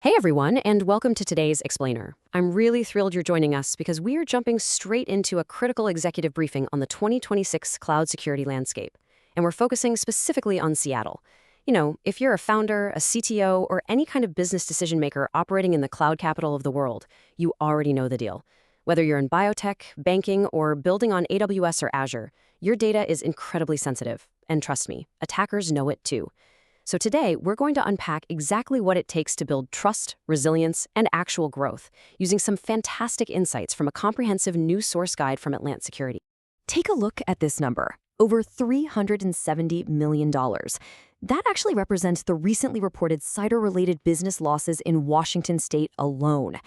Hey everyone, and welcome to today's Explainer. I'm really thrilled you're joining us because we are jumping straight into a critical executive briefing on the 2026 cloud security landscape. And we're focusing specifically on Seattle. You know, if you're a founder, a CTO, or any kind of business decision maker operating in the cloud capital of the world, you already know the deal. Whether you're in biotech, banking, or building on AWS or Azure, your data is incredibly sensitive. And trust me, attackers know it too. So today, we're going to unpack exactly what it takes to build trust, resilience, and actual growth, using some fantastic insights from a comprehensive new source guide from Atlant Security. Take a look at this number, over $370 million. That actually represents the recently reported cyber-related business losses in Washington state alone.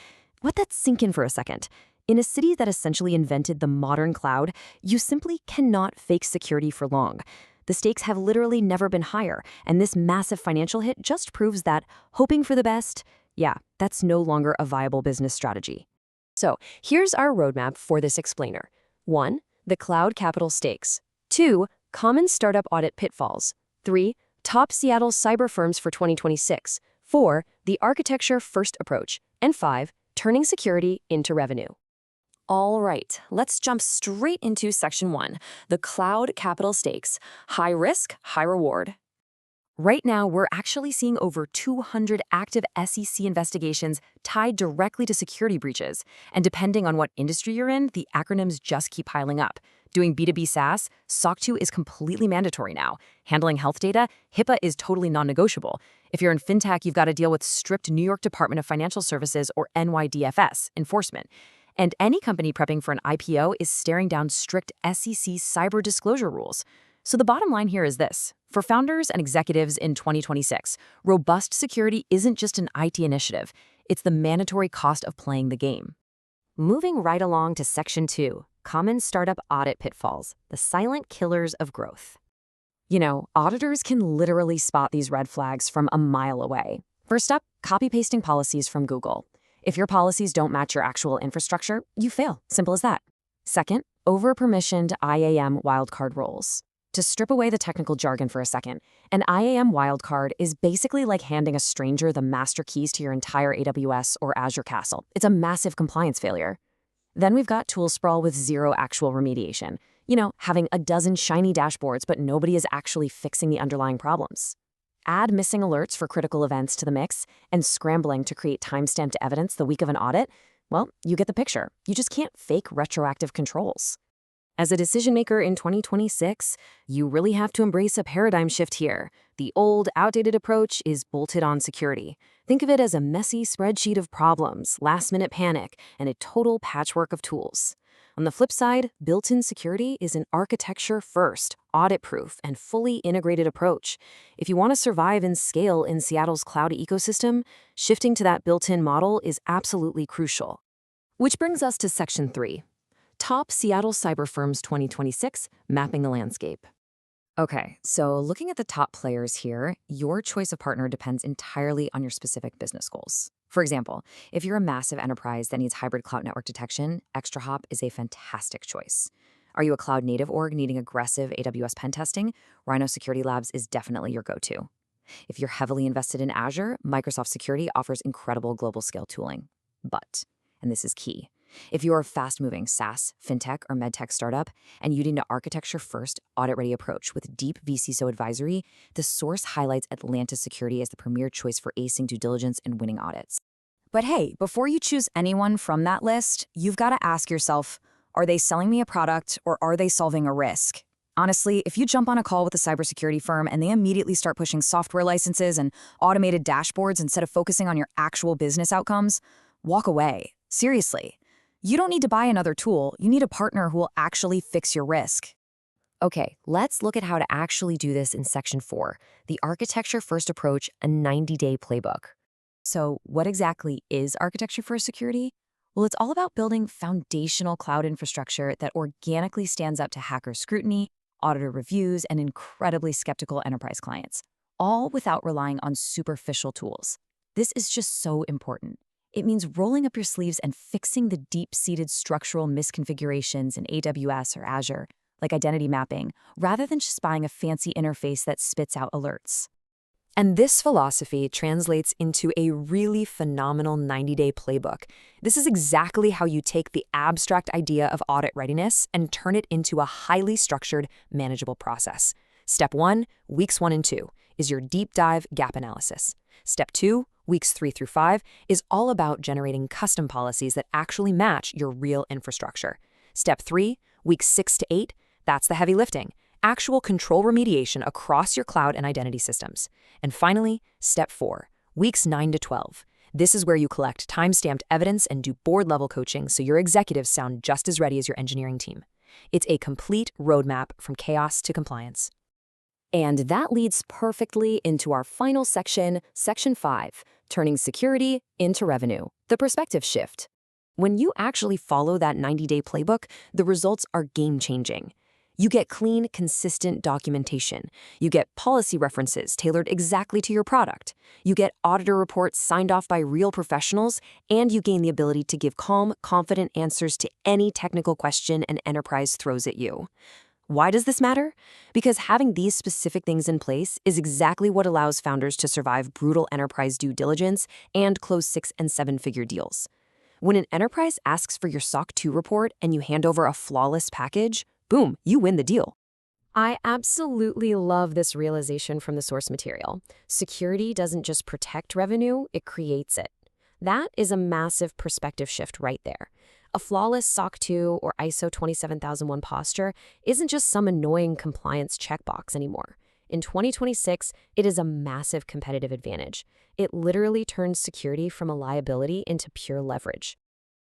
Let that sink in for a second. In a city that essentially invented the modern cloud, you simply cannot fake security for long. The stakes have literally never been higher, and this massive financial hit just proves that hoping for the best, yeah, that's no longer a viable business strategy. So here's our roadmap for this explainer. 1. The cloud capital stakes. 2. Common startup audit pitfalls. 3. Top Seattle cyber firms for 2026. 4. The architecture-first approach. And 5. Turning security into revenue. All right, let's jump straight into Section 1, the cloud capital stakes, high risk, high reward. Right now, we're actually seeing over 200 active SEC investigations tied directly to security breaches. And depending on what industry you're in, the acronyms just keep piling up. Doing B2B SaaS, SOC 2 is completely mandatory now. Handling health data, HIPAA is totally non-negotiable. If you're in fintech, you've got to deal with strict New York Department of Financial Services or NYDFS enforcement. And any company prepping for an IPO is staring down strict SEC cyber disclosure rules. So the bottom line here is this. For founders and executives in 2026, robust security isn't just an IT initiative. It's the mandatory cost of playing the game. Moving right along to Section 2, common startup audit pitfalls, the silent killers of growth. You know, auditors can literally spot these red flags from a mile away. First up, copy-pasting policies from Google. If your policies don't match your actual infrastructure, you fail. Simple as that. Second, over-permissioned IAM wildcard roles. To strip away the technical jargon for a second, an IAM wildcard is basically like handing a stranger the master keys to your entire AWS or Azure castle. It's a massive compliance failure. Then we've got tool sprawl with zero actual remediation. You know, having a dozen shiny dashboards, but nobody is actually fixing the underlying problems. Add missing alerts for critical events to the mix, and scrambling to create timestamped evidence the week of an audit, well, you get the picture. You just can't fake retroactive controls. As a decision maker in 2026, you really have to embrace a paradigm shift here. The old, outdated approach is bolted on security. Think of it as a messy spreadsheet of problems, last-minute panic, and a total patchwork of tools. On the flip side, built-in security is an architecture-first, audit-proof, and fully integrated approach. If you want to survive and scale in Seattle's cloud ecosystem, shifting to that built-in model is absolutely crucial. Which brings us to Section 3. Top Seattle Cyber Firms 2026, Mapping the Landscape. Okay, so looking at the top players here, your choice of partner depends entirely on your specific business goals. For example, if you're a massive enterprise that needs hybrid cloud network detection, ExtraHop is a fantastic choice. Are you a cloud-native org needing aggressive AWS pen testing? Rhino Security Labs is definitely your go-to. If you're heavily invested in Azure, Microsoft Security offers incredible global scale tooling. But, and this is key, if you're a fast-moving SaaS, fintech, or medtech startup, and you need an architecture-first, audit-ready approach with deep vCISO advisory, the source highlights Atlant Security as the premier choice for acing due diligence and winning audits. But hey, before you choose anyone from that list, you've got to ask yourself, are they selling me a product or are they solving a risk? Honestly, if you jump on a call with a cybersecurity firm and they immediately start pushing software licenses and automated dashboards instead of focusing on your actual business outcomes, walk away. Seriously. You don't need to buy another tool, you need a partner who will actually fix your risk. Okay, let's look at how to actually do this in Section 4, the architecture-first approach, a 90-day playbook. So what exactly is architecture-first security? Well, it's all about building foundational cloud infrastructure that organically stands up to hacker scrutiny, auditor reviews, and incredibly skeptical enterprise clients, all without relying on superficial tools. This is just so important. It means rolling up your sleeves and fixing the deep-seated structural misconfigurations in AWS or Azure, like identity mapping, rather than just buying a fancy interface that spits out alerts. And this philosophy translates into a really phenomenal 90-day playbook. This is exactly how you take the abstract idea of audit readiness and turn it into a highly structured, manageable process. Step 1, weeks 1 and 2, is your deep dive gap analysis. Step 2, weeks 3 through 5, is all about generating custom policies that actually match your real infrastructure. Step 3, weeks 6 to 8, that's the heavy lifting. Actual control remediation across your cloud and identity systems. And finally, Step 4, weeks 9 to 12. This is where you collect time-stamped evidence and do board-level coaching so your executives sound just as ready as your engineering team. It's a complete roadmap from chaos to compliance. And that leads perfectly into our final section, Section 5, turning security into revenue, the perspective shift. When you actually follow that 90-day playbook, the results are game-changing. You get clean, consistent documentation. You get policy references tailored exactly to your product. You get auditor reports signed off by real professionals, and you gain the ability to give calm, confident answers to any technical question an enterprise throws at you. Why does this matter? Because having these specific things in place is exactly what allows founders to survive brutal enterprise due diligence and close 6- and 7-figure deals. When an enterprise asks for your SOC 2 report and you hand over a flawless package, boom, you win the deal. I absolutely love this realization from the source material. Security doesn't just protect revenue, it creates it. That is a massive perspective shift right there. A flawless SOC 2 or ISO 27001 posture isn't just some annoying compliance checkbox anymore. In 2026, it is a massive competitive advantage. It literally turns security from a liability into pure leverage.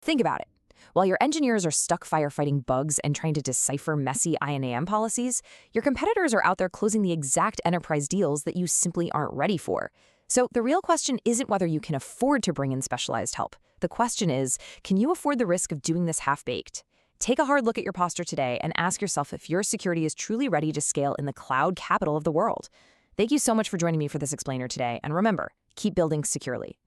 Think about it. While your engineers are stuck firefighting bugs and trying to decipher messy INAM policies, your competitors are out there closing the exact enterprise deals that you simply aren't ready for. So the real question isn't whether you can afford to bring in specialized help. The question is, can you afford the risk of doing this half-baked? Take a hard look at your posture today and ask yourself if your security is truly ready to scale in the cloud capital of the world. Thank you so much for joining me for this explainer today, and remember, keep building securely.